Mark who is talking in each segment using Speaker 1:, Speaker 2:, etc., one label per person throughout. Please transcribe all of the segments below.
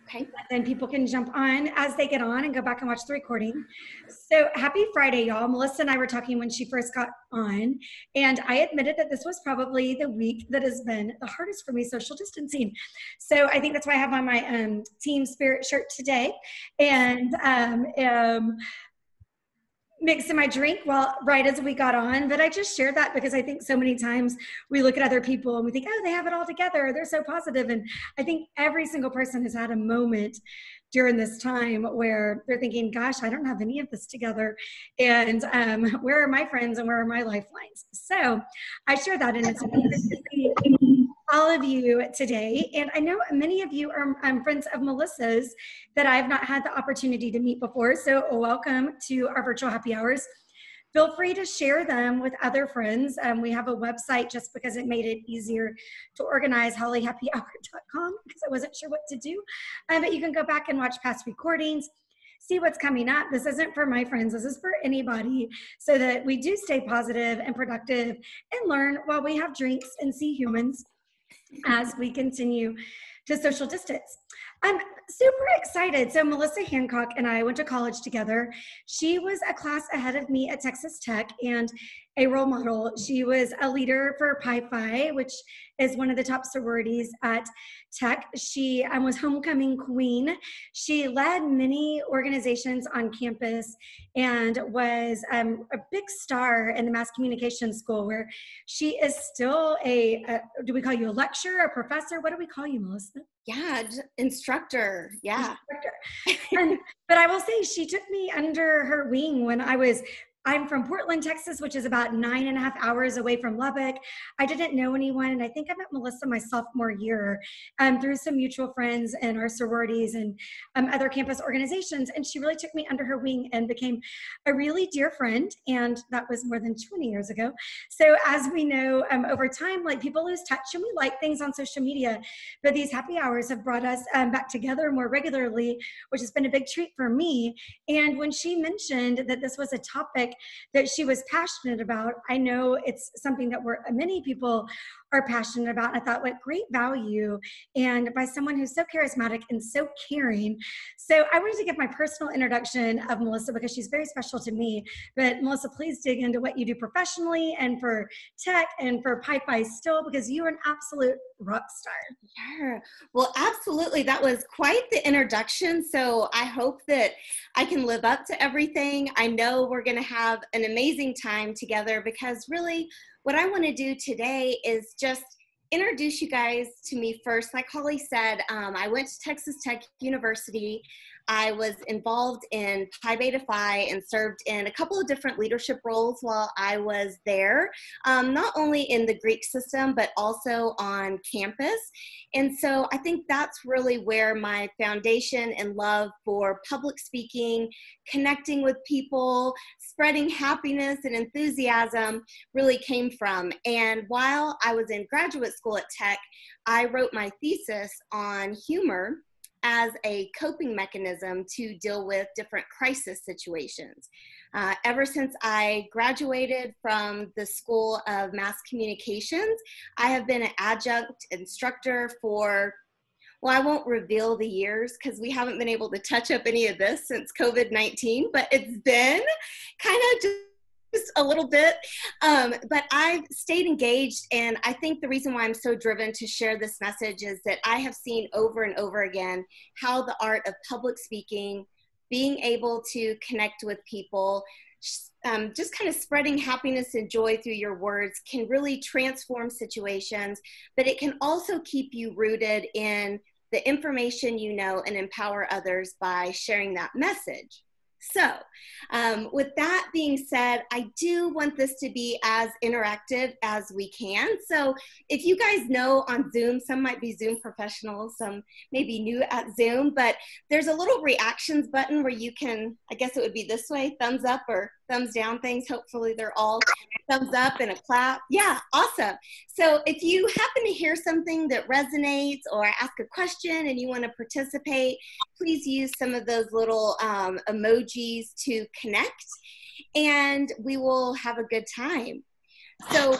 Speaker 1: Okay.
Speaker 2: Then people can jump on as they get on and go back and watch the recording. So happy Friday, y'all. Melissa and I were talking when she first got on, and I admitted that this was probably the week that has been the hardest for me social distancing. So I think that's why I have on my Team Spirit shirt today, and mixing my drink right as we got on. But I just shared that because I think so many times we look at other people and we think, oh, they have it all together, they're so positive. And I think every single person has had a moment during this time where they're thinking, gosh, I don't have any of this together, and where are my friends and where are my lifelines? So I share that, and it's all of you today. And I know many of you are friends of Melissa's that I have not had the opportunity to meet before. So welcome to our virtual happy hours. Feel free to share them with other friends. We have a website just because it made it easier to organize, hollyhappyhour.com, because I wasn't sure what to do. But you can go back and watch past recordings, see what's coming up. This isn't for my friends, this is for anybody, so that we do stay positive and productive and learn while we have drinks and see humans as we continue to social distance. I'm super excited. So Melissa Hancock and I went to college together. She was a class ahead of me at Texas Tech and a role model. She was a leader for Pi Phi, which is one of the top sororities at Tech. She was homecoming queen. She led many organizations on campus and was a big star in the mass communication school, where she is still do we call you a lecturer, a professor? What do we call you, Melissa?
Speaker 1: Yeah, instructor. Yeah.
Speaker 2: Instructor. But I will say she took me under her wing when I'm from Portland, Texas, which is about 9.5 hours away from Lubbock. I didn't know anyone, and I think I met Melissa my sophomore year through some mutual friends and our sororities and other campus organizations, and she really took me under her wing and became a really dear friend, and that was more than 20 years ago. So as we know, over time, like, people lose touch, and we like things on social media, but these happy hours have brought us back together more regularly, which has been a big treat for me. And when she mentioned that this was a topic that she was passionate about, I know it's something that many people are passionate about. I thought, what great value, and by someone who's so charismatic and so caring. So I wanted to give my personal introduction of Melissa because she's very special to me. But Melissa, please dig into what you do professionally and for Tech and for Pi Phi still, because you are an absolute rock star.
Speaker 1: Sure. Well, absolutely. That was quite the introduction. So I hope that I can live up to everything. I know we're going to have an amazing time together, because really what I want to do today is just introduce you guys to me first. Like Holly said, I went to Texas Tech University. I was involved in Pi Beta Phi and served in a couple of different leadership roles while I was there, not only in the Greek system, but also on campus. And so I think that's really where my foundation and love for public speaking, connecting with people, spreading happiness and enthusiasm really came from. And while I was in graduate school at Tech, I wrote my thesis on humor as a coping mechanism to deal with different crisis situations. Ever since I graduated from the School of Mass Communications, I have been an adjunct instructor for, well, I won't reveal the years because we haven't been able to touch up any of this since COVID-19, but it's been kind of just a little bit, but I've stayed engaged, and I think the reason why I'm so driven to share this message is that I have seen over and over again how the art of public speaking, being able to connect with people, just kind of spreading happiness and joy through your words can really transform situations, but it can also keep you rooted in the information you know and empower others by sharing that message. So with that being said, I do want this to be as interactive as we can. So if you guys know on Zoom, some might be Zoom professionals, some may be new at Zoom, but there's a little reactions button where you can, I guess it would be this way, thumbs up or thumbs down things. Hopefully they're all thumbs up and a clap. Yeah, awesome. So if you happen to hear something that resonates or ask a question and you want to participate, please use some of those little emojis to connect, and we will have a good time. So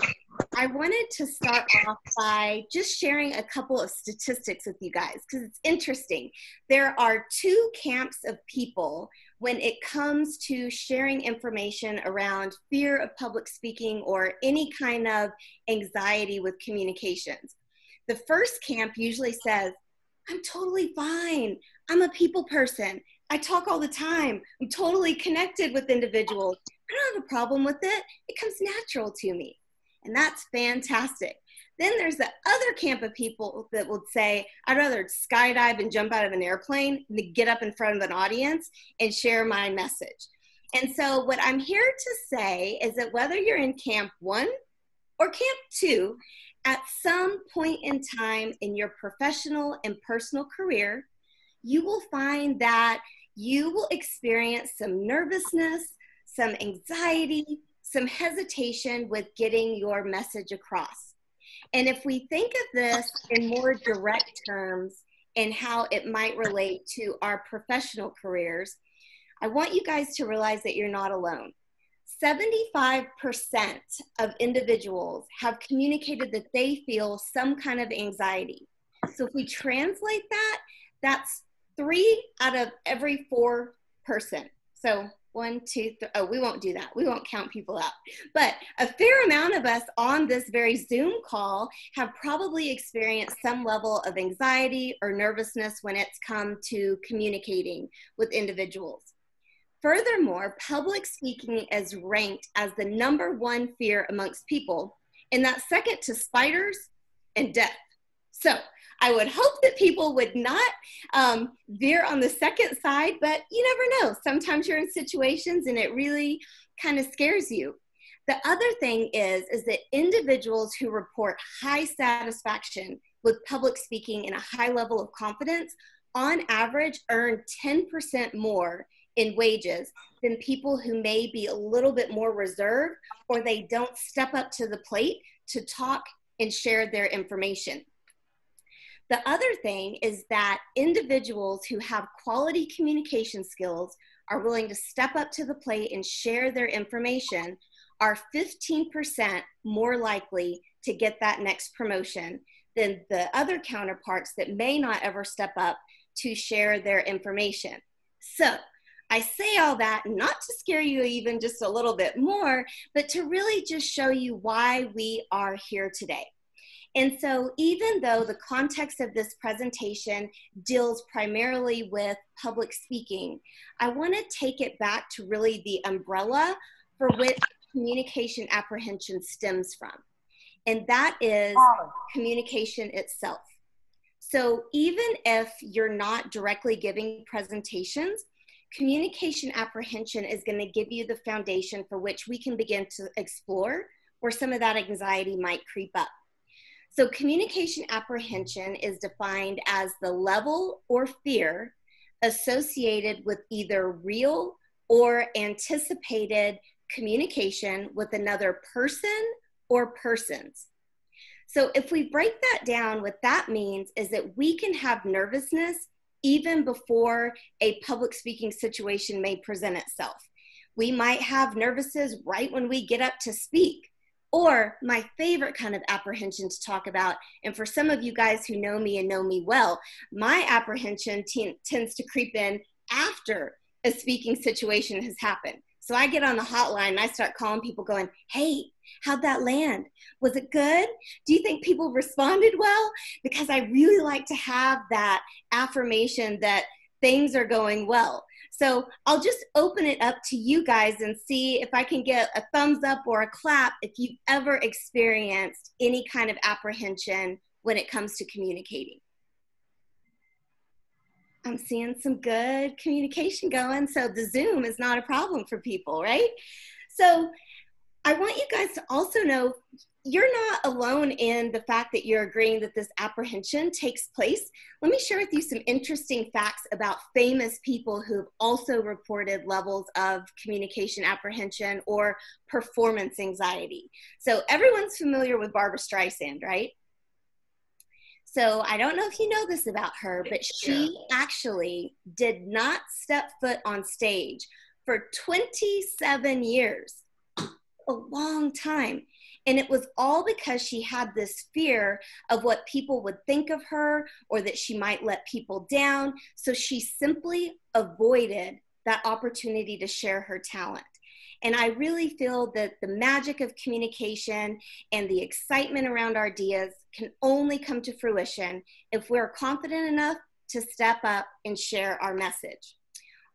Speaker 1: I wanted to start off by just sharing a couple of statistics with you guys because it's interesting. There are two camps of people when it comes to sharing information around fear of public speaking or any kind of anxiety with communications. The first camp usually says, I'm totally fine. I'm a people person. I talk all the time. I'm totally connected with individuals. I don't have a problem with it. It comes natural to me. And that's fantastic. Then there's the other camp of people that would say, I'd rather skydive and jump out of an airplane than to get up in front of an audience and share my message. And so what I'm here to say is that whether you're in camp 1 or camp 2, at some point in time in your professional and personal career, you will find that you will experience some nervousness, some anxiety, some hesitation with getting your message across. And if we think of this in more direct terms and how it might relate to our professional careers, I want you guys to realize that you're not alone. 75% of individuals have communicated that they feel some kind of anxiety. So if we translate that, that's 3 out of every 4 person. So 1, 2, 3, oh, we won't do that. We won't count people out. But a fair amount of us on this very Zoom call have probably experienced some level of anxiety or nervousness when it's come to communicating with individuals. Furthermore, public speaking is ranked as the #1 fear amongst people, and that's second to spiders and death. So I would hope that people would not veer on the second side, but you never know. Sometimes you're in situations and it really kind of scares you. The other thing is that individuals who report high satisfaction with public speaking and a high level of confidence, on average, earn 10% more in wages than people who may be a little bit more reserved or they don't step up to the plate to talk and share their information. The other thing is that individuals who have quality communication skills are willing to step up to the plate and share their information are 15% more likely to get that next promotion than the other counterparts that may not ever step up to share their information. So I say all that not to scare you even just a little bit more, but to really just show you why we are here today. And so even though the context of this presentation deals primarily with public speaking, I want to take it back to really the umbrella for which communication apprehension stems from. And that is communication itself. So even if you're not directly giving presentations, communication apprehension is going to give you the foundation for which we can begin to explore where some of that anxiety might creep up. So communication apprehension is defined as the level or fear associated with either real or anticipated communication with another person or persons. So if we break that down, what that means is that we can have nervousness even before a public speaking situation may present itself. We might have nervousness right when we get up to speak. Or my favorite kind of apprehension to talk about, and for some of you guys who know me and know me well, my apprehension tends to creep in after a speaking situation has happened. So I get on the hotline and I start calling people going, hey, how'd that land? Was it good? Do you think people responded well? Because I really like to have that affirmation that things are going well. So I'll just open it up to you guys and see if I can get a thumbs up or a clap if you've ever experienced any kind of apprehension when it comes to communicating. I'm seeing some good communication going. So the Zoom is not a problem for people, right? So I want you guys to also know you're not alone in the fact that you're agreeing that this apprehension takes place. Let me share with you some interesting facts about famous people who've also reported levels of communication apprehension or performance anxiety. So everyone's familiar with Barbra Streisand, right? So I don't know if you know this about her, but she actually did not step foot on stage for 27 years, a long time. And it was all because she had this fear of what people would think of her or that she might let people down. So she simply avoided that opportunity to share her talent. And I really feel that the magic of communication and the excitement around our ideas can only come to fruition if we're confident enough to step up and share our message.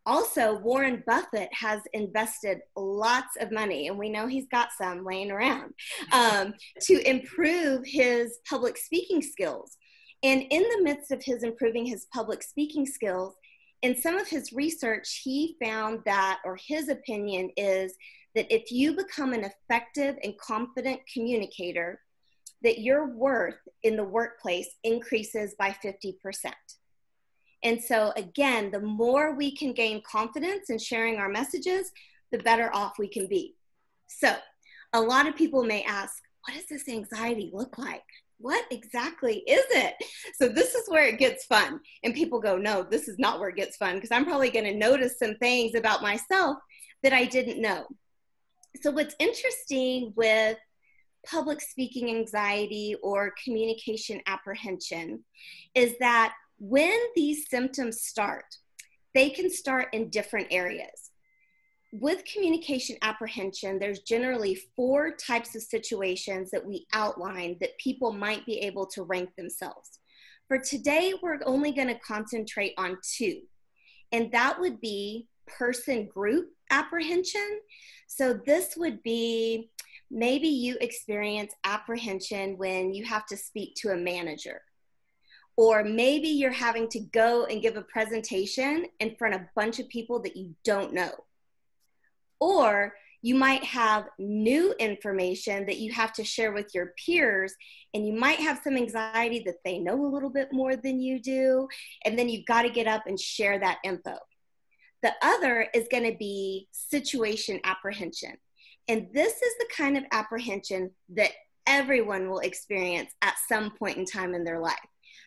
Speaker 1: Also, Warren Buffett has invested lots of money, and we know he's got some laying around, to improve his public speaking skills. And in the midst of his improving his public speaking skills, in some of his research, he found that, or his opinion is, that if you become an effective and confident communicator, that your worth in the workplace increases by 50%. And so again, the more we can gain confidence in sharing our messages, the better off we can be. So a lot of people may ask, what does this anxiety look like? What exactly is it? So this is where it gets fun. And people go, no, this is not where it gets fun, because I'm probably going to notice some things about myself that I didn't know. So what's interesting with public speaking anxiety or communication apprehension is that when these symptoms start, they can start in different areas. With communication apprehension, there's generally 4 types of situations that we outline that people might be able to rank themselves. For today, we're only going to concentrate on 2, and that would be person-group apprehension. So this would be, maybe you experience apprehension when you have to speak to a manager. Or maybe you're having to go and give a presentation in front of a bunch of people that you don't know. Or you might have new information that you have to share with your peers, and you might have some anxiety that they know a little bit more than you do, and then you've got to get up and share that info. The other is going to be situation apprehension. And this is the kind of apprehension that everyone will experience at some point in time in their life.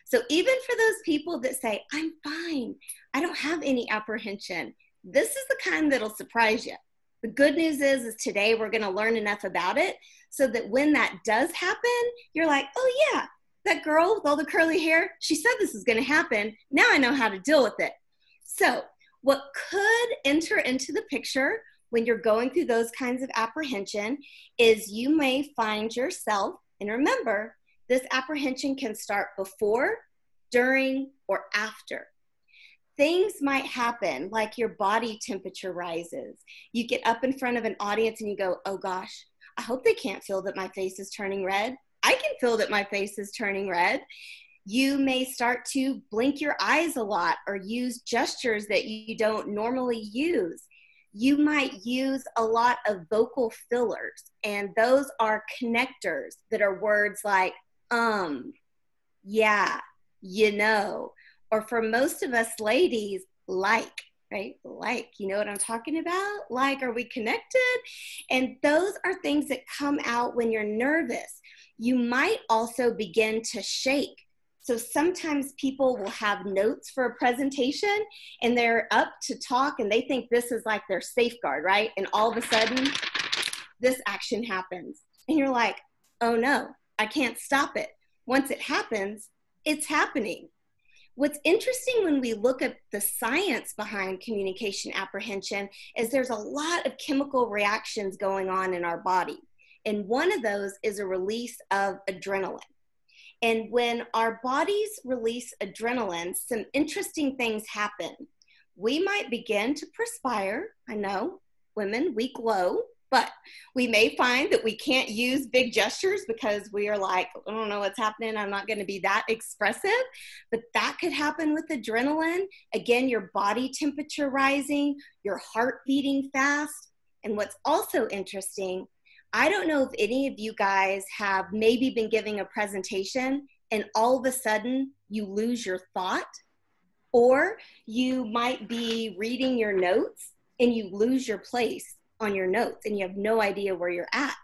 Speaker 1: So even for those people that say, I'm fine, I don't have any apprehension, this is the kind that'll surprise you. The good news is today we're going to learn enough about it so that when that does happen, you're like, oh yeah, that girl with all the curly hair, she said this is going to happen. Now I know how to deal with it. So what could enter into the picture when you're going through those kinds of apprehension is you may find yourself, and remember, this apprehension can start before, during, or after. Things might happen like your body temperature rises. You get up in front of an audience and you go, oh gosh, I hope they can't feel that my face is turning red. I can feel that my face is turning red. You may start to blink your eyes a lot or use gestures that you don't normally use. You might use a lot of vocal fillers, and those are connectors that are words like, yeah, you know, or for most of us ladies, like, right? Like, you know what I'm talking about? Like, are we connected? And those are things that come out when you're nervous. You might also begin to shake. So sometimes people will have notes for a presentation and they're up to talk and they think this is like their safeguard, right? And all of a sudden, this action happens. And you're like, oh no, I can't stop it. Once it happens, it's happening. What's interesting when we look at the science behind communication apprehension is there's a lot of chemical reactions going on in our body. And one of those is a release of adrenaline. And when our bodies release adrenaline, some interesting things happen. We might begin to perspire. I know, women, we glow, but we may find that we can't use big gestures because we are like, I don't know what's happening. I'm not going to be that expressive, but that could happen with adrenaline. Again, your body temperature rising, your heart beating fast. And what's also interesting, I don't know if any of you guys have maybe been giving a presentation and all of a sudden you lose your thought, or you might be reading your notes and you lose your place on your notes and you have no idea where you're at.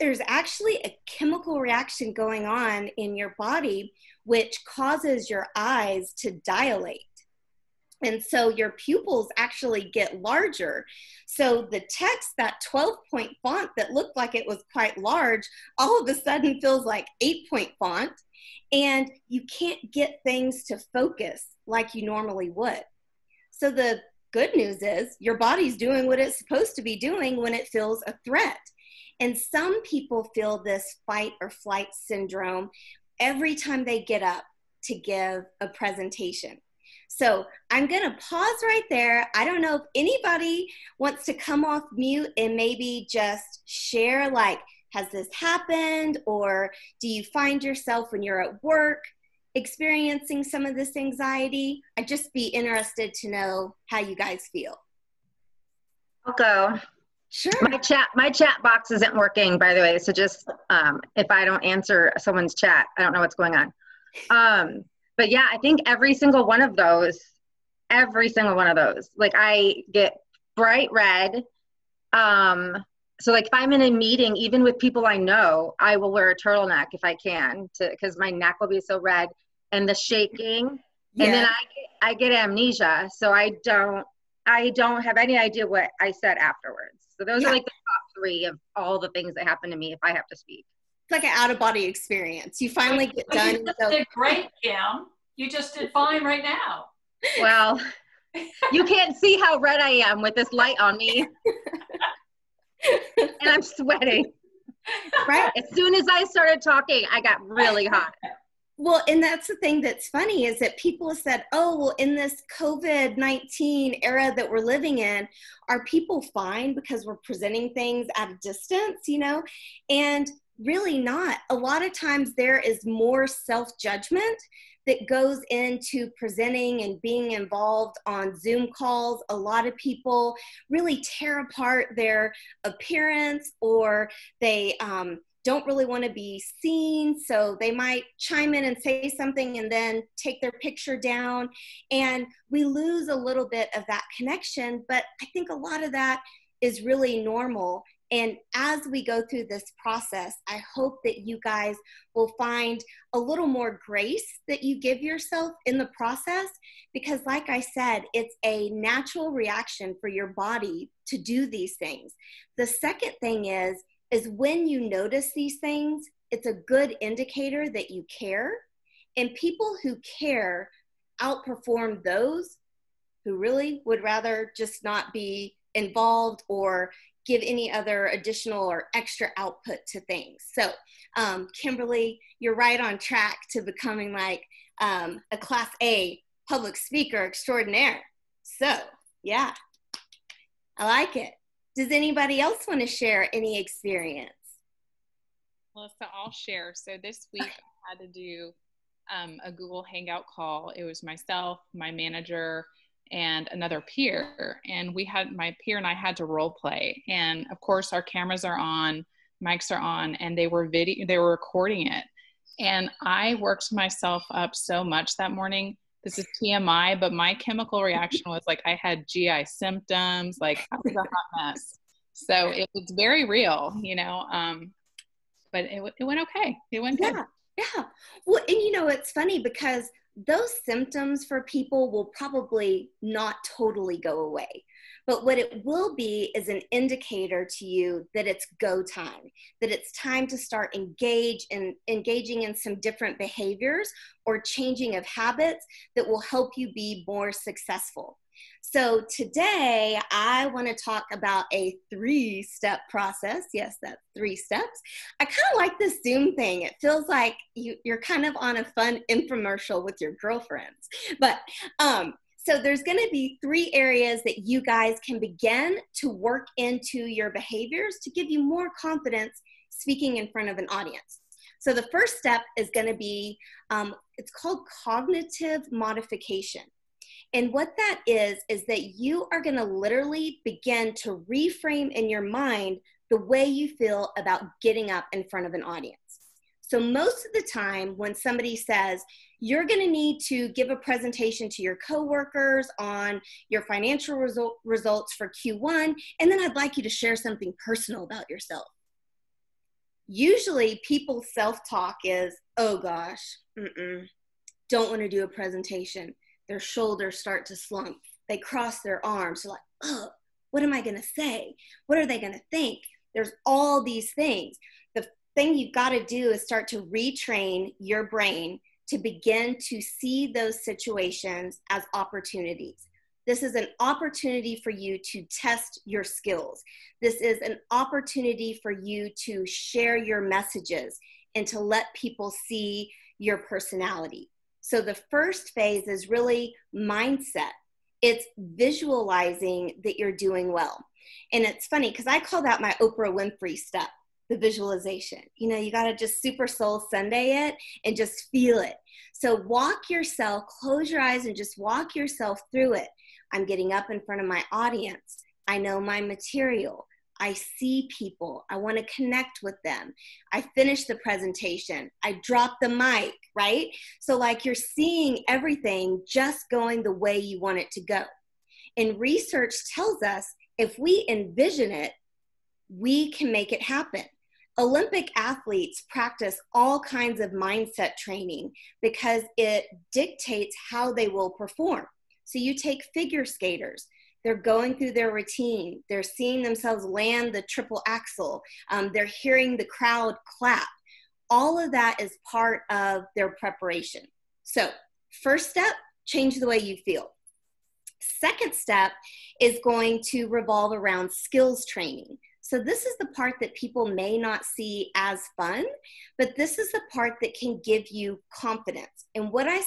Speaker 1: There's actually a chemical reaction going on in your body which causes your eyes to dilate. And so your pupils actually get larger. So the text, that 12-point font that looked like it was quite large, all of a sudden feels like 8-point font. And you can't get things to focus like you normally would. So the good news is your body's doing what it's supposed to be doing when it feels a threat. And some people feel this fight or flight syndrome every time they get up to give a presentation. So I'm going to pause right there. I don't know if anybody wants to come off mute and maybe just share, like, has this happened? Or do you find yourself when you're at work experiencing some of this anxiety? I'd just be interested to know how you guys feel.
Speaker 3: I'll go.
Speaker 1: Sure.
Speaker 3: My chat box isn't working, by the way. So just if I don't answer someone's chat, I don't know what's going on. But yeah, I think every single one of those, like I get bright red. So like if I'm in a meeting, even with people I know, I will wear a turtleneck if I can, because my neck will be so red, and the shaking. Yeah. And then I get amnesia. So I don't have any idea what I said afterwards. So those are like the top 3 of all the things that happen to me if I have to speak.
Speaker 1: It's like an out-of-body experience. You finally get done.
Speaker 4: You just did great, Kim. You just did fine right now.
Speaker 3: Well, you can't see how red I am with this light on me. And I'm sweating.
Speaker 1: Right.
Speaker 3: As soon as I started talking, I got really hot.
Speaker 1: Well, and that's the thing that's funny is that people have said, oh, well, in this COVID-19 era that we're living in, are people fine because we're presenting things at a distance, you know? And really not. A lot of times there is more self-judgment that goes into presenting and being involved on Zoom calls. A lot of people really tear apart their appearance, or they don't really want to be seen. So they might chime in and say something and then take their picture down. And we lose a little bit of that connection. But I think a lot of that is really normal. And as we go through this process, I hope that you guys will find a little more grace that you give yourself in the process, because like I said, it's a natural reaction for your body to do these things. The second thing is when you notice these things, it's a good indicator that you care. And people who care outperform those who really would rather just not be involved or give any other additional or extra output to things. So Kimberly, you're right on track to becoming like a Class A public speaker extraordinaire. So yeah, I like it. Does anybody else want to share any experience?
Speaker 5: Melissa, I'll share. So this week I had to do a Google Hangout call. It was myself, my manager, and another peer. And my peer and I had to role play. And of course our cameras are on, mics are on, and they were recording it. And I worked myself up so much that morning. This is TMI, but my chemical reaction was like I had GI symptoms, like I was a hot mess. So it was very real, you know, but it went okay. It went good.
Speaker 1: Yeah. Well, and you know, it's funny because those symptoms for people will probably not totally go away. But what it will be is an indicator to you that it's go time, that it's time to start engaging in some different behaviors or changing of habits that will help you be more successful. So today I want to talk about a 3-step process. Yes, that's 3 steps. I kind of like this Zoom thing. It feels like you're kind of on a fun infomercial with your girlfriends. But so there's going to be 3 areas that you guys can begin to work into your behaviors to give you more confidence speaking in front of an audience. So the first step is going to be, it's called cognitive modification. And what that is that you are going to literally begin to reframe in your mind the way you feel about getting up in front of an audience. So most of the time when somebody says, you're going to need to give a presentation to your coworkers on your financial results for Q1, and then I'd like you to share something personal about yourself. Usually people's self-talk is, oh gosh, don't want to do a presentation. their shoulders start to slump. They cross their arms. They're like, oh, what am I going to say? What are they going to think? There's all these things. The thing you've got to do is start to retrain your brain to begin to see those situations as opportunities. This is an opportunity for you to test your skills. This is an opportunity for you to share your messages and to let people see your personality. So the first phase is really mindset. It's visualizing that you're doing well. And it's funny because I call that my Oprah Winfrey step, the visualization. You know, you got to just Super Soul Sunday it and just feel it. So walk yourself, close your eyes and just walk yourself through it. I'm getting up in front of my audience. I know my material. I see people. I want to connect with them. I finish the presentation. I drop the mic, right? So like you're seeing everything just going the way you want it to go. And research tells us if we envision it, we can make it happen. Olympic athletes practice all kinds of mindset training because it dictates how they will perform. So you take figure skaters. They're going through their routine. They're seeing themselves land the triple axel. They're hearing the crowd clap. All of that is part of their preparation. So first step, change the way you feel. Second step is going to revolve around skills training. So this is the part that people may not see as fun, but this is the part that can give you confidence. And what I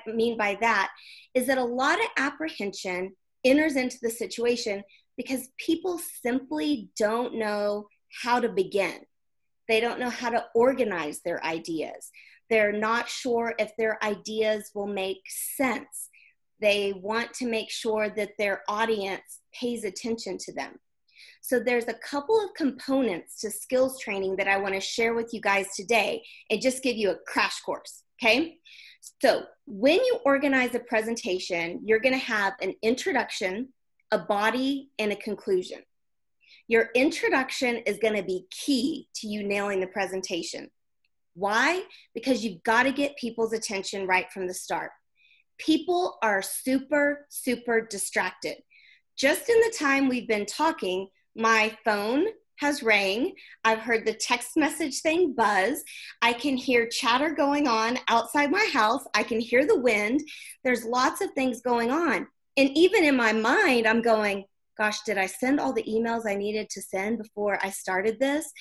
Speaker 1: mean by that is that a lot of apprehension enters into the situation because people simply don't know how to begin. They don't know how to organize their ideas. They're not sure if their ideas will make sense. They want to make sure that their audience pays attention to them. So there's a couple of components to skills training that I want to share with you guys today and just give you a crash course, okay? So when you organize a presentation, you're going to have an introduction, a body, and a conclusion. Your introduction is going to be key to you nailing the presentation. Why? Because you've got to get people's attention right from the start. People are super, super distracted. Just in the time we've been talking, my phone has rang. I've heard the text message thing buzz. I can hear chatter going on outside my house. I can hear the wind. There's lots of things going on. And even in my mind, I'm going, gosh, did I send all the emails I needed to send before I started this?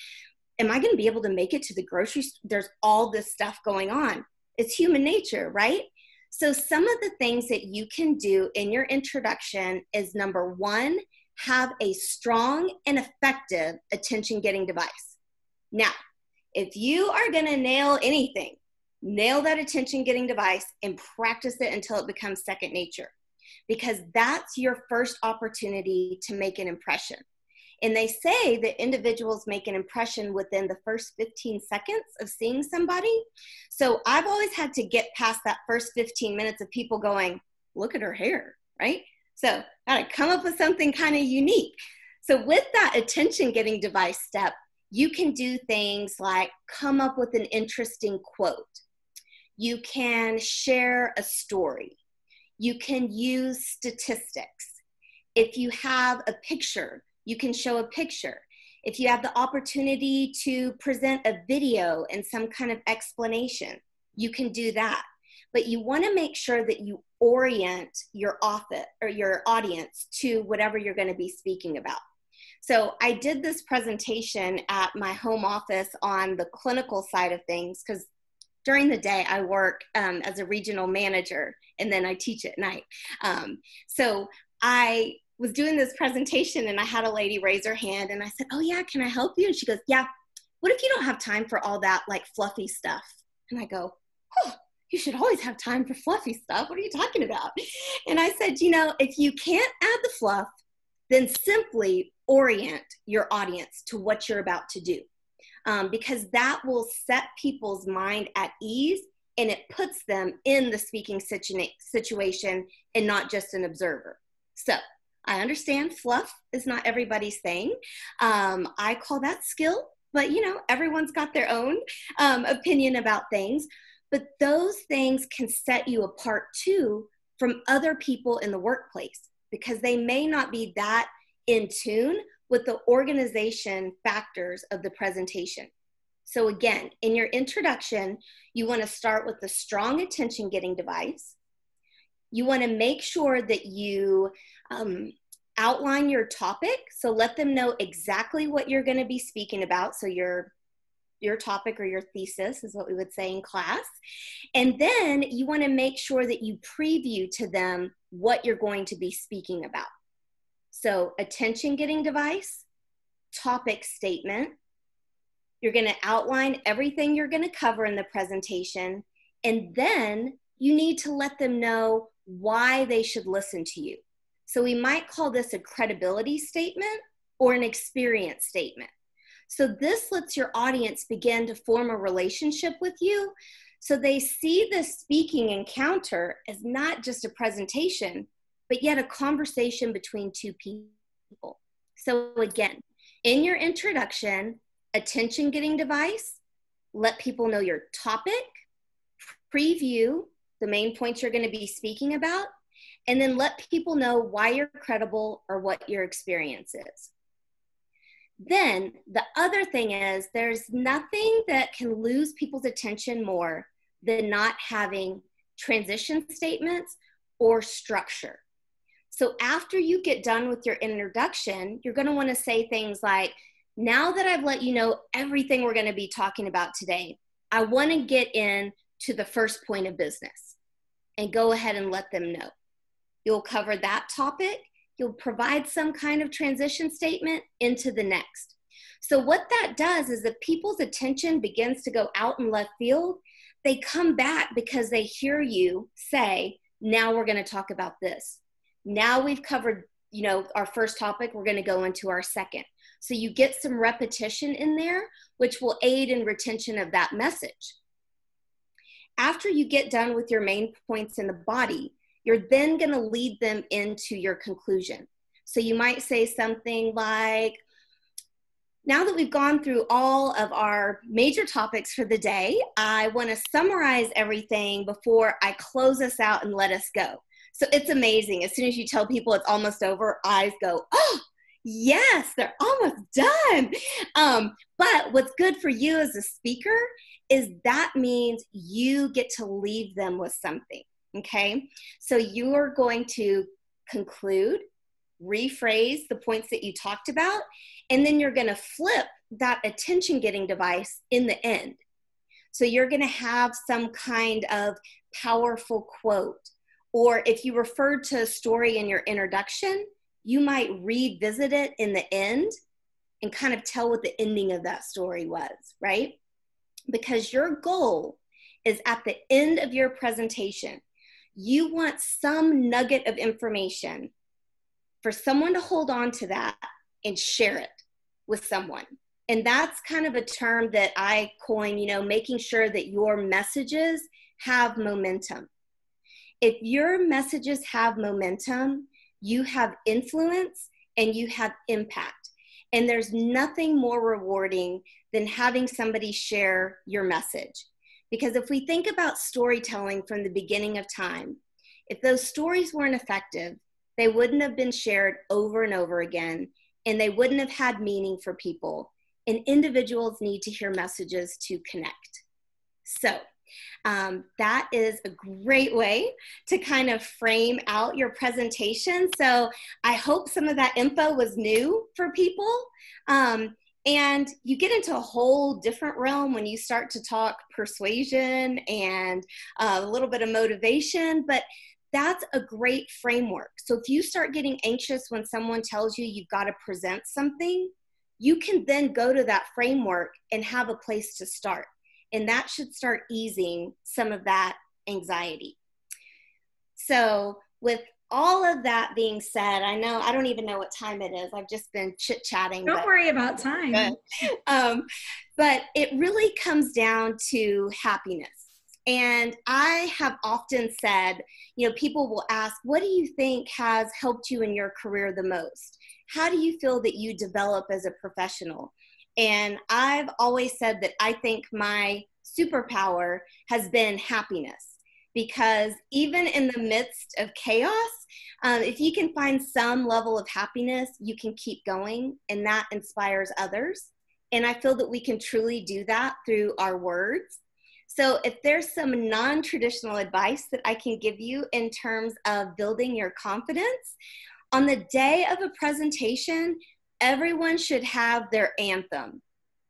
Speaker 1: Am I going to be able to make it to the grocery store? There's all this stuff going on. It's human nature, right? So some of the things that you can do in your introduction is number one, have a strong and effective attention-getting device. Now, if you are going to nail anything, nail that attention-getting device and practice it until it becomes second nature, because that's your first opportunity to make an impression. And they say that individuals make an impression within the first 15 seconds of seeing somebody. So I've always had to get past that first 15 minutes of people going, look at her hair, right? So I gotta come up with something kind of unique. So with that attention-getting device step, you can do things like come up with an interesting quote. You can share a story. You can use statistics. If you have a picture, you can show a picture. If you have the opportunity to present a video and some kind of explanation, you can do that. But you want to make sure that you orient your audience to whatever you're going to be speaking about. So I did this presentation at my home office on the clinical side of things because during the day I work as a regional manager and then I teach at night. So I was doing this presentation and I had a lady raise her hand and I said, oh yeah, can I help you? And she goes, yeah, what if you don't have time for all that like fluffy stuff? And I go, oh, you should always have time for fluffy stuff. What are you talking about? And I said, you know, if you can't add the fluff, then simply orient your audience to what you're about to do. Because that will set people's mind at ease and it puts them in the speaking situation and not just an observer. So I understand fluff is not everybody's thing. I call that skill, but you know, everyone's got their own opinion about things. But those things can set you apart too from other people in the workplace, because they may not be that in tune with the organization factors of the presentation. So again, in your introduction, you want to start with the strong attention-getting device. You want to make sure that you outline your topic. So let them know exactly what you're going to be speaking about. So your topic or your thesis is what we would say in class. And then you want to make sure that you preview to them what you're going to be speaking about. So attention-getting device, topic statement. You're going to outline everything you're going to cover in the presentation, and then you need to let them know why they should listen to you. So we might call this a credibility statement or an experience statement. So this lets your audience begin to form a relationship with you, so they see the speaking encounter as not just a presentation, but yet a conversation between two people. So again, in your introduction, attention-getting device, let people know your topic, preview the main points you're going to be speaking about, and then let people know why you're credible or what your experience is. Then the other thing is, there's nothing that can lose people's attention more than not having transition statements or structure. So after you get done with your introduction, you're going to want to say things like, now that I've let you know everything we're going to be talking about today, I want to get into the first point of business, and go ahead and let them know. You'll cover that topic. You'll provide some kind of transition statement into the next. So what that does is, if people's attention begins to go out in left field, they come back because they hear you say, now we're going to talk about this. Now we've covered, our first topic, we're going to go into our second. So you get some repetition in there, which will aid in retention of that message. After you get done with your main points in the body, you're then going to lead them into your conclusion. So you might say something like, now that we've gone through all of our major topics for the day, I want to summarize everything before I close us out and let us go. So it's amazing. As soon as you tell people it's almost over, eyes go, oh, yes, they're almost done. But what's good for you as a speaker is that means you get to leave them with something, okay? So you are going to conclude, rephrase the points that you talked about, and then you're going to flip that attention-getting device in the end. So you're going to have some kind of powerful quote, or if you referred to a story in your introduction, you might revisit it in the end and kind of tell what the ending of that story was, right? Because your goal is, at the end of your presentation, you want some nugget of information for someone to hold on to that and share it with someone. And that's kind of a term that I coin, making sure that your messages have momentum. If your messages have momentum, you have influence and you have impact. And there's nothing more rewarding than having somebody share your message. Because if we think about storytelling from the beginning of time, if those stories weren't effective, they wouldn't have been shared over and over again, and they wouldn't have had meaning for people. And individuals need to hear messages to connect. So that is a great way to kind of frame out your presentation. So I hope some of that info was new for people. And you get into a whole different realm when you start to talk persuasion and a little bit of motivation, but that's a great framework. So if you start getting anxious when someone tells you you've got to present something, you can then go to that framework and have a place to start. And that should start easing some of that anxiety. So with all of that being said, I don't even know what time it is. I've just been chit-chatting.
Speaker 2: Don't worry about time.
Speaker 1: But it really comes down to happiness. And I have often said, people will ask, what do you think has helped you in your career the most? How do you feel that you develop as a professional? And I've always said that I think my superpower has been happiness, because even in the midst of chaos, if you can find some level of happiness, you can keep going, and that inspires others. And I feel that we can truly do that through our words. So if there's some non-traditional advice that I can give you in terms of building your confidence, on the day of a presentation, everyone should have their anthem.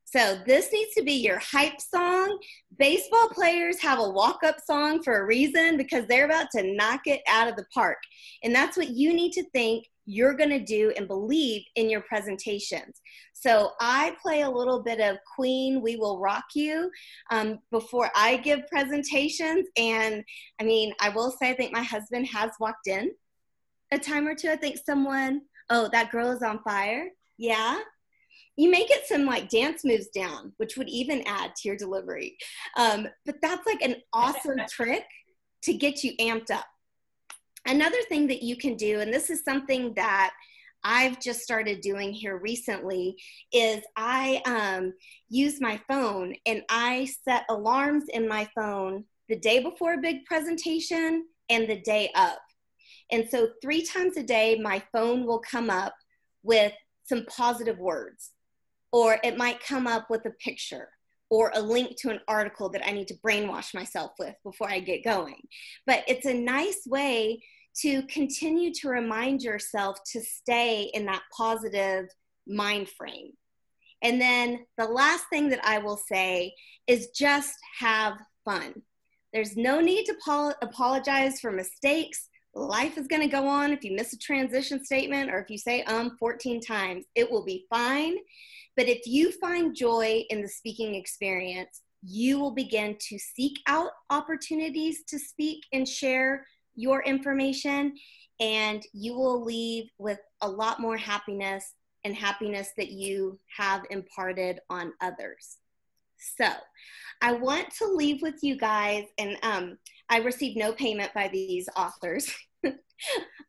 Speaker 1: So this needs to be your hype song. Baseball players have a walk-up song for a reason, because they're about to knock it out of the park. And that's what you need to think you're going to do and believe in your presentations. So I play a little bit of Queen, We Will Rock You before I give presentations. And I mean, I will say, I think my husband has walked in a time or two. I think someone, oh, that girl is on fire. Yeah. You may get some like dance moves down, which would even add to your delivery. But that's like an awesome trick to get you amped up. Another thing that you can do, and this is something that I've just started doing here recently, is I use my phone and I set alarms in my phone the day before a big presentation and the day of. And so 3 times a day, my phone will come up with some positive words, or it might come up with a picture or a link to an article that I need to brainwash myself with before I get going. But it's a nice way to continue to remind yourself to stay in that positive mind frame. And then the last thing that I will say is just have fun. There's no need to apologize for mistakes. Life is going to go on. If you miss a transition statement, or if you say 14 times, it will be fine. But if you find joy in the speaking experience, you will begin to seek out opportunities to speak and share your information, and you will leave with a lot more happiness, and happiness that you have imparted on others. So I want to leave with you guys, and I receive no payment by these authors,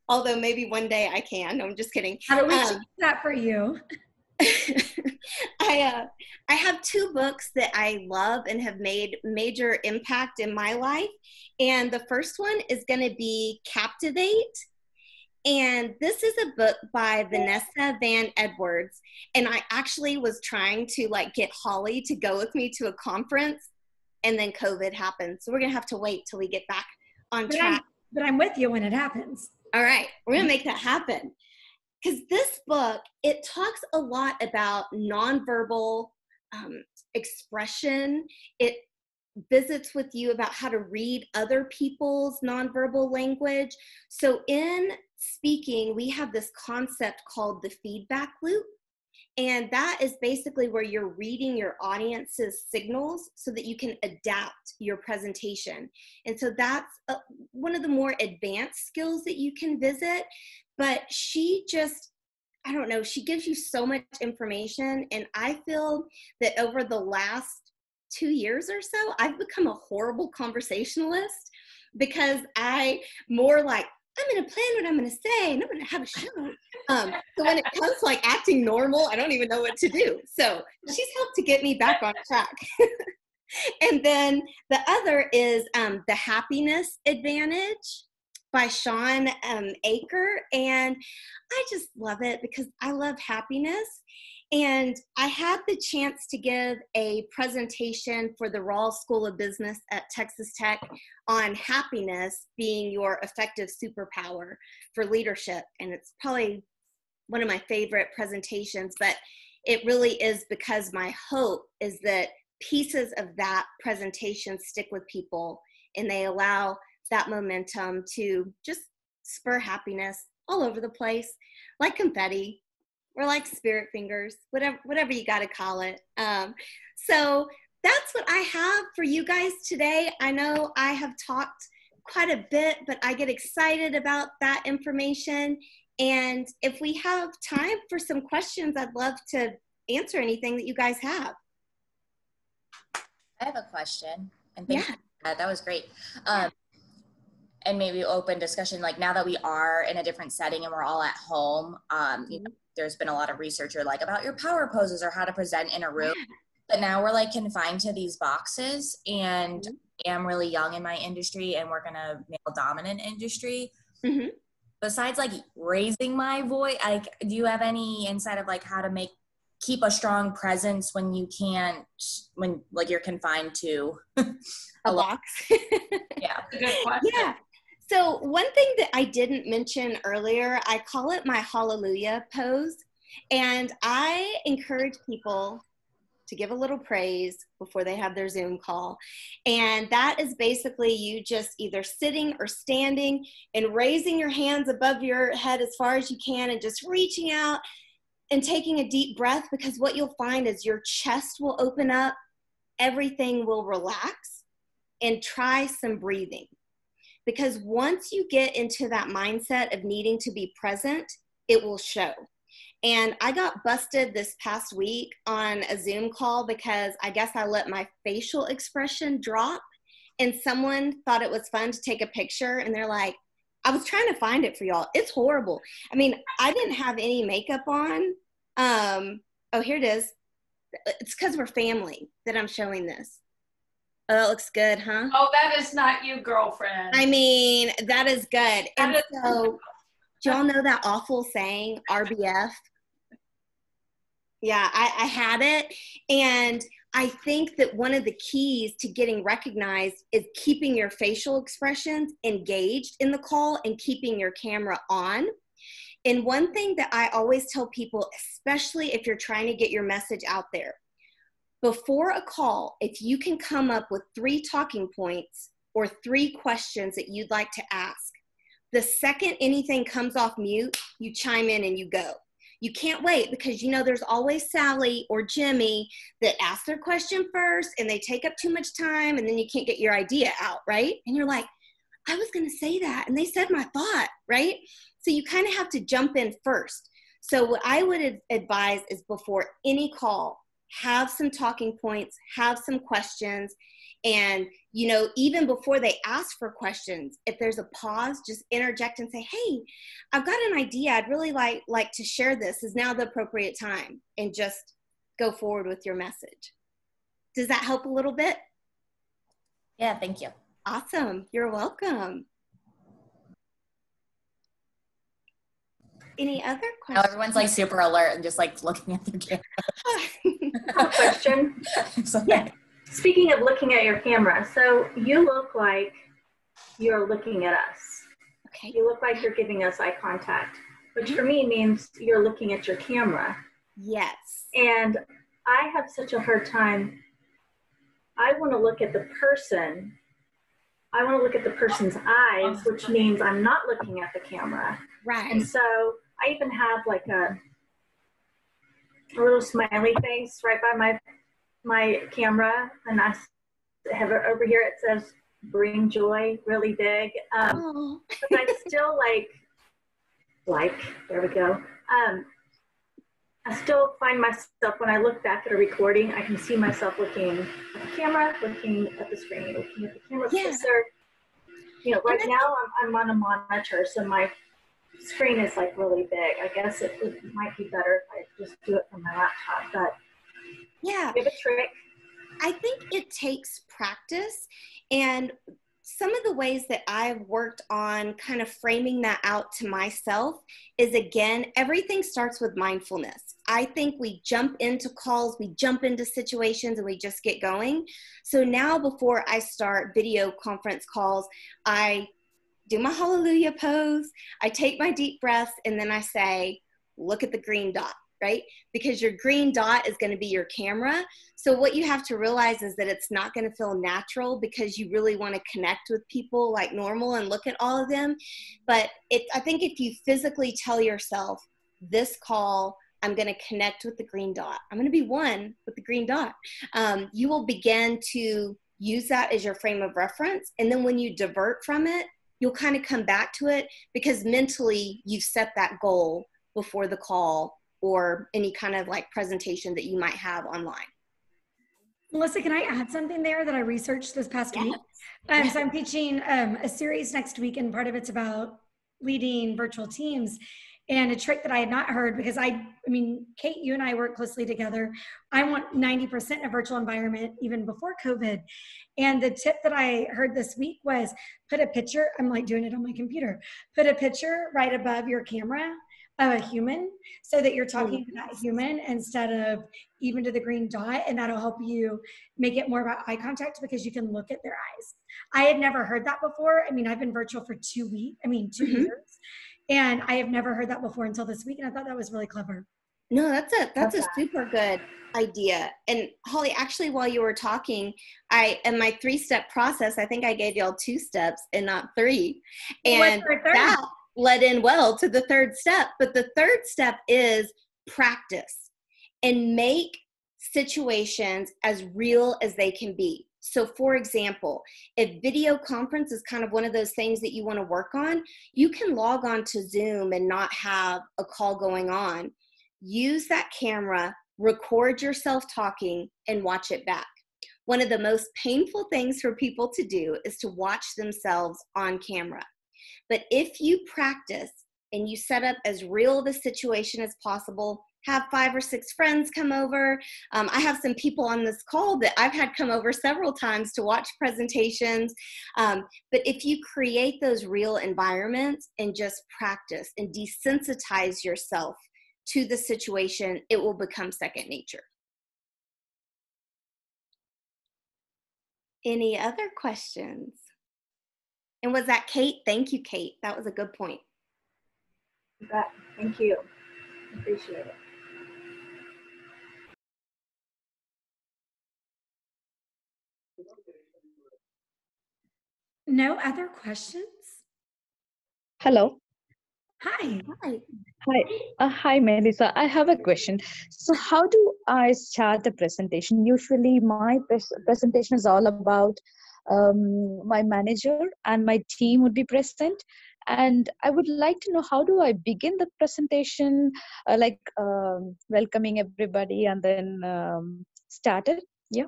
Speaker 1: although maybe one day I can. No, I'm just kidding.
Speaker 2: How do we choose that for you?
Speaker 1: I have 2 books that I love and have made major impact in my life. And the first one is going to be Captivate. And this is a book by Vanessa Van Edwards. And I actually was trying to like get Holly to go with me to a conference, and then COVID happened. So we're going to have to wait till we get back on track.
Speaker 2: But I'm with you when it happens.
Speaker 1: All right. We're going to make that happen. Because this book, it talks a lot about nonverbal expression. It visits with you about how to read other people's nonverbal language. So in speaking, we have this concept called the feedback loop. And that is basically where you're reading your audience's signals so that you can adapt your presentation. And so that's one of the more advanced skills that you can visit. But she just, I don't know, she gives you so much information. And I feel that over the last 2 years or so, I've become a horrible conversationalist, because I more like, I'm going to plan what I'm going to say, and I'm going to have a show. So when it comes to like acting normal, I don't even know what to do. So she's helped to get me back on track. And then the other is The Happiness Advantage by Sean Aker. And I just love it because I love happiness. And I had the chance to give a presentation for the Rawls School of Business at Texas Tech on happiness being your effective superpower for leadership. And it's probably one of my favorite presentations, but it really is because my hope is that pieces of that presentation stick with people, and they allow that momentum to just spur happiness all over the place, like confetti, or like spirit fingers, whatever you got to call it. So that's what I have for you guys today. I know I have talked quite a bit, but I get excited about that information. And if we have time for some questions, I'd love to answer anything that you guys have.
Speaker 6: I have a question, and thank you. That was great. And maybe open discussion, like now that we are in a different setting and we're all at home, you know, there's been a lot of research like about your power poses or how to present in a room, but now we're like confined to these boxes, and am really young in my industry and work in a male dominant industry. Mm-hmm. Besides like raising my voice, like, do you have any insight of like how to keep a strong presence when you can't, when like you're confined to
Speaker 1: a box?
Speaker 6: Yeah.
Speaker 4: Good question.
Speaker 1: Yeah. So one thing that I didn't mention earlier, I call it my hallelujah pose. And I encourage people to give a little praise before they have their Zoom call. And that is basically you just either sitting or standing and raising your hands above your head as far as you can and just reaching out and taking a deep breath, because what you'll find is your chest will open up, everything will relax, and try some breathing. Because once you get into that mindset of needing to be present, it will show. And I got busted this past week on a Zoom call because I guess I let my facial expression drop, and someone thought it was fun to take a picture, and they're like, I was trying to find it for y'all. It's horrible. I mean, I didn't have any makeup on. Oh, here it is. It's because we're family that I'm showing this. Oh, that looks good, huh?
Speaker 4: Oh, that is not you, girlfriend.
Speaker 1: I mean, that is good. And so, do y'all know that awful saying, RBF? Yeah, I had it. And I think that one of the keys to getting recognized is keeping your facial expressions engaged in the call and keeping your camera on. And one thing that I always tell people, especially if you're trying to get your message out there, before a call, if you can come up with 3 talking points or 3 questions that you'd like to ask, the second anything comes off mute, you chime in and you go. You can't wait, because you know there's always Sally or Jimmy that ask their question first and they take up too much time, and then you can't get your idea out, right? And you're like, I was going to say that, and they said my thought, right? So you kind of have to jump in first. So what I would advise is before any call, have some talking points, have some questions, and, you know, even before they ask for questions, if there's a pause, just interject and say, hey, I've got an idea. I'd really like to share this. Is now the appropriate time? And just go forward with your message. Does that help a little bit?
Speaker 6: Yeah, thank you.
Speaker 1: Awesome. You're welcome. Any other questions?
Speaker 6: Now everyone's like super alert and just like looking at their camera.
Speaker 7: I have a question.
Speaker 6: Yeah.
Speaker 7: Speaking of looking at your camera, so you look like you're looking at us.
Speaker 1: Okay.
Speaker 7: You look like you're giving us eye contact, which for me means you're looking at your camera.
Speaker 1: Yes.
Speaker 7: And I have such a hard time. I want to look at the person. I want to look at the person's eyes, which means I'm not looking at the camera.
Speaker 1: Right.
Speaker 7: And so I even have like a little smiley face right by my camera, and I have it over here. It says "Bring Joy" really big. But I still like there we go. I still find myself, when I look back at a recording, I can see myself looking at the camera, looking at the screen, looking at the camera.
Speaker 1: Yeah.
Speaker 7: You know, right now I'm on a monitor, so my screen is like really big. I guess it might be better if I just do it from my laptop, but
Speaker 1: yeah,
Speaker 7: give a trick.
Speaker 1: I think it takes practice, and some of the ways that I've worked on kind of framing that out to myself is, again, everything starts with mindfulness. I think we jump into calls, we jump into situations, and we just get going. So now before I start video conference calls, I do my hallelujah pose, I take my deep breaths, and then I say, look at the green dot, right? Because your green dot is going to be your camera. So what you have to realize is that it's not going to feel natural, because you really want to connect with people like normal and look at all of them. But I think if you physically tell yourself, this call, I'm going to connect with the green dot, I'm going to be one with the green dot, you will begin to use that as your frame of reference. And then when you divert from it, you'll kind of come back to it, because mentally you've set that goal before the call or any kind of like presentation that you might have online.
Speaker 2: Melissa, can I add something there that I researched this past week? So I'm teaching a series next week, and part of it's about leading virtual teams. And a trick that I had not heard, because I mean, Kate, you and I work closely together. I want 90% a virtual environment even before COVID. And the tip that I heard this week was put a picture, I'm like doing it on my computer, put a picture right above your camera of a human so that you're talking to that human instead of even to the green dot, and that'll help you make it more about eye contact because you can look at their eyes. I had never heard that before. I mean, I've been virtual for 2 years, and I have never heard that before until this week, and I thought that was really clever.
Speaker 1: No, that's a super good idea. And Holly, actually, while you were talking, in my 3-step process, I think I gave y'all 2 steps and not 3. And that led in well to the 3rd step. But the 3rd step is practice and make situations as real as they can be. So for example, if video conference is kind of one of those things that you want to work on, you can log on to Zoom and not have a call going on. Use that camera, record yourself talking, and watch it back. One of the most painful things for people to do is to watch themselves on camera. But if you practice and you set up as real of a situation as possible, have 5 or 6 friends come over. I have some people on this call that I've had come over several times to watch presentations. But if you create those real environments and just practice and desensitize yourself to the situation, it will become second nature. Any other questions? And was that Kate? Thank you, Kate. That was a good point.
Speaker 7: Thank you. Appreciate it.
Speaker 2: No other questions?
Speaker 8: Hello.
Speaker 2: Hi.
Speaker 1: Hi.
Speaker 8: Hi. Hi, Melissa. I have a question. So how do I start a presentation? Usually my presentation is all about my manager and my team would be present. And I would like to know, how do I begin the presentation, welcoming everybody and then start it? Yeah.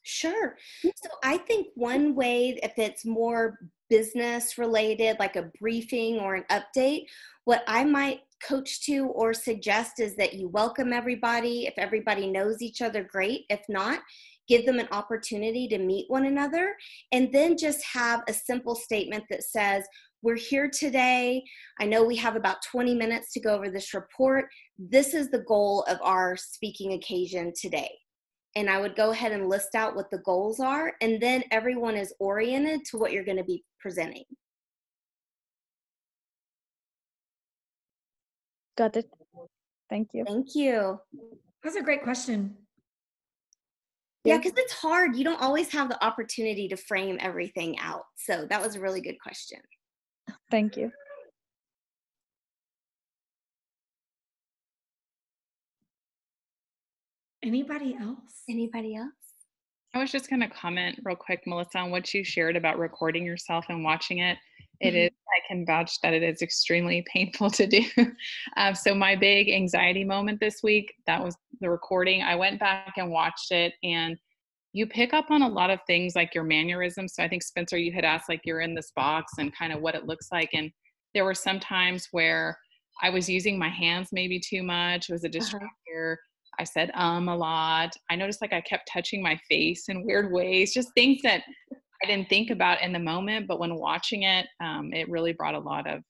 Speaker 1: Sure. So I think one way, if it's more business related, like a briefing or an update, what I might coach to or suggest is that you welcome everybody. If everybody knows each other, great. If not, give them an opportunity to meet one another, and then just have a simple statement that says, we're here today. I know we have about 20 minutes to go over this report. This is the goal of our speaking occasion today. And I would go ahead and list out what the goals are, and then everyone is oriented to what you're going to be presenting.
Speaker 8: Got it. Thank you.
Speaker 1: Thank you.
Speaker 2: That's a great question.
Speaker 1: Yeah, because it's hard. You don't always have the opportunity to frame everything out. So that was a really good question.
Speaker 8: Thank you.
Speaker 2: Anybody else?
Speaker 1: Anybody else?
Speaker 5: I was just going to comment real quick, Melissa, on what you shared about recording yourself and watching it. It is, I can vouch that it is extremely painful to do. So my big anxiety moment this week, that was the recording. I went back and watched it, and you pick up on a lot of things like your mannerisms. So I think, Spencer, you had asked, like, you're in this box and kind of what it looks like. And there were some times where I was using my hands maybe too much. It was a distractor. I said a lot. I noticed like I kept touching my face in weird ways, just things that I didn't think about in the moment. But when watching it, it really brought a lot of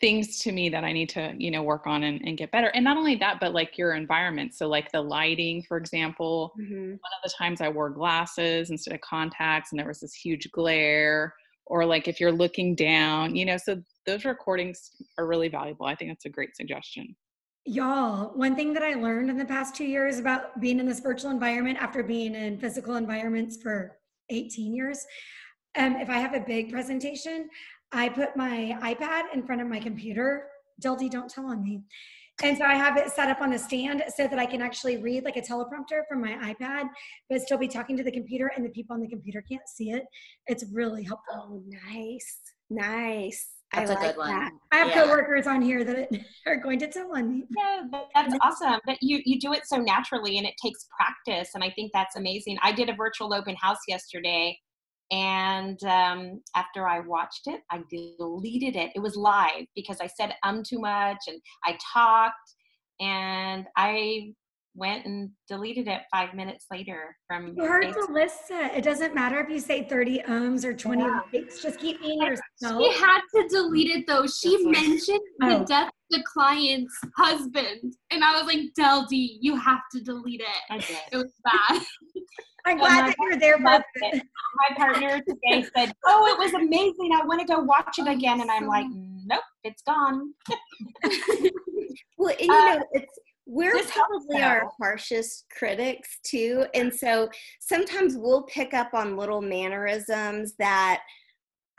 Speaker 5: things to me that I need to, work on and get better. And not only that, but like your environment. So like the lighting, for example, one of the times I wore glasses instead of contacts and there was this huge glare, or like if you're looking down, so those recordings are really valuable. I think that's a great suggestion.
Speaker 2: Y'all, one thing that I learned in the past 2 years about being in this virtual environment after being in physical environments for 18 years, if I have a big presentation, I put my iPad in front of my computer. Dildy, don't tell on me. And so I have it set up on a stand so that I can actually read like a teleprompter from my iPad, but still be talking to the computer, and the people on the computer can't see it. It's really helpful.
Speaker 1: Oh, nice. Nice.
Speaker 6: That's
Speaker 1: I
Speaker 6: a
Speaker 1: like
Speaker 6: good one.
Speaker 1: that.
Speaker 2: I have coworkers on here that are going to tell on me.
Speaker 9: Yeah, that's awesome. But you do it so naturally, and it takes practice. And I think that's amazing. I did a virtual open house yesterday, And after I watched it, I deleted it. It was live because I said too much and I talked, and I went and deleted it 5 minutes later from
Speaker 2: You heard
Speaker 9: Facebook.
Speaker 2: Melissa. It doesn't matter if you say 30 ums or 20 likes. Just keep being yourself.
Speaker 10: She had to delete it though. She mentioned the death of the client's husband. And I was like, Del D, you have to delete it.
Speaker 9: I did.
Speaker 10: It was bad.
Speaker 2: I'm glad that you were there for it.
Speaker 9: My partner today said, "Oh, it was amazing. I want to go watch it again." And I'm like, "Nope, it's gone."
Speaker 1: Well, and you know, we're probably our harshest critics too. And so sometimes we'll pick up on little mannerisms that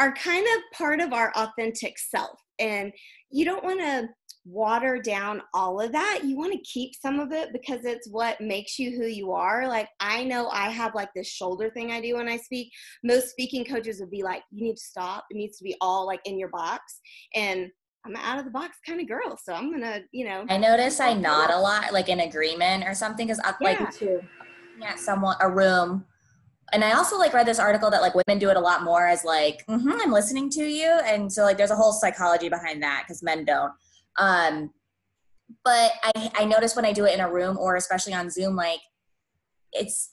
Speaker 1: are kind of part of our authentic self. And you don't want to water down all of that. You want to keep some of it because it's what makes you who you are. Like, I know I have like this shoulder thing I do when I speak. Most speaking coaches would be like, you need to stop. It needs to be all like in your box. And I'm an out of the box kind of girl. So I'm going to, you know.
Speaker 6: I notice I nod a lot, like in agreement or something. Cause like a room. And I also like read this article that like women do it a lot more as like, I'm listening to you. And so like, there's a whole psychology behind that because men don't. But I notice when I do it in a room or especially on Zoom, like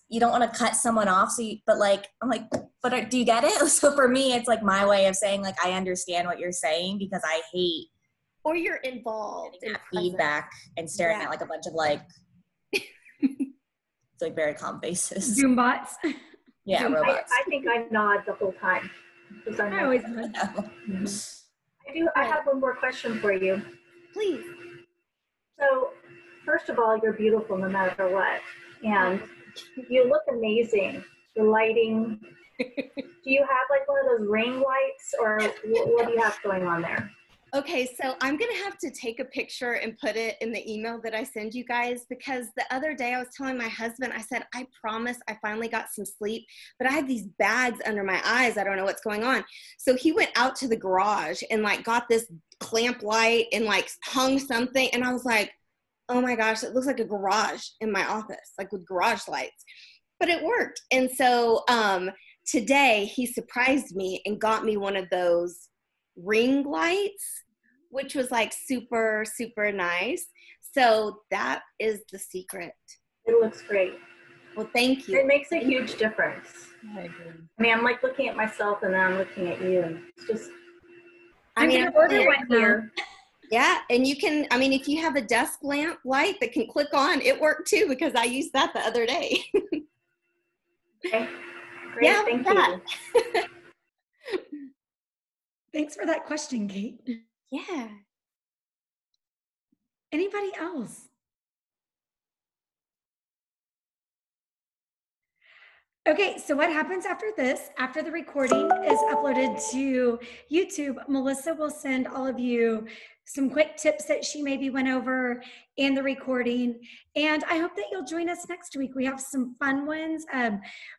Speaker 6: you don't want to cut someone off. So but I'm like, but do you get it? So for me, it's like my way of saying like, I understand what you're saying because I hate.
Speaker 1: Or you're involved
Speaker 6: in feedback and staring at like a bunch of like, it's like very calm faces.
Speaker 2: Zoom bots.
Speaker 6: Yeah, robots.
Speaker 7: I think I nod the whole time.
Speaker 2: I always nod.
Speaker 7: I have one more question for you.
Speaker 1: Please.
Speaker 7: So, first of all, you're beautiful no matter what. And you look amazing. The lighting. Do you have like one of those ring lights or what do you have going on there?
Speaker 1: Okay, so I'm going to have to take a picture and put it in the email that I send you guys because the other day I was telling my husband, I said, I promise I finally got some sleep, but I had these bags under my eyes. I don't know what's going on. So he went out to the garage and like got this clamp light and like hung something. And I was like, oh my gosh, it looks like a garage in my office, like with garage lights, but it worked. And so today he surprised me and got me one of those ring lights, which was like super, super nice. So that is the secret.
Speaker 7: It looks great.
Speaker 1: Well, thank you.
Speaker 7: It makes a huge difference.
Speaker 1: I agree.
Speaker 7: I mean, I'm like looking at myself and then I'm looking at you and it's just,
Speaker 2: I'm going to order one here.
Speaker 1: Yeah, and you can, I mean, if you have a desk lamp light that can click on, it worked too because I used that the other day.
Speaker 7: Okay, great,
Speaker 1: yeah,
Speaker 7: thank you.
Speaker 2: Thanks for that question, Kate.
Speaker 1: Yeah.
Speaker 2: Anybody else? Okay, so what happens after this, after the recording is uploaded to YouTube, Melissa will send all of you some quick tips that she maybe went over in the recording. And I hope that you'll join us next week. We have some fun ones.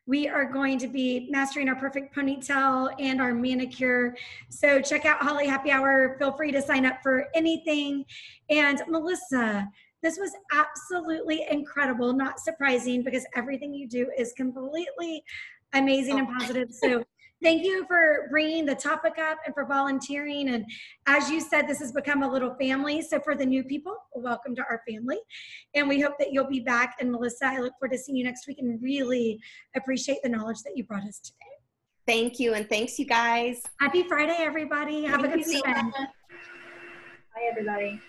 Speaker 2: We are going to be mastering our perfect ponytail and our manicure. So check out Holly Happy Hour. Feel free to sign up for anything. And Melissa, this was absolutely incredible, not surprising because everything you do is completely amazing and positive. So thank you for bringing the topic up and for volunteering. And as you said, this has become a little family. So for the new people, welcome to our family. And we hope that you'll be back. And Melissa, I look forward to seeing you next week and really appreciate the knowledge that you brought us today.
Speaker 1: Thank you. And thanks, you guys.
Speaker 2: Happy Friday, everybody. Have a good weekend.
Speaker 7: Bye, everybody.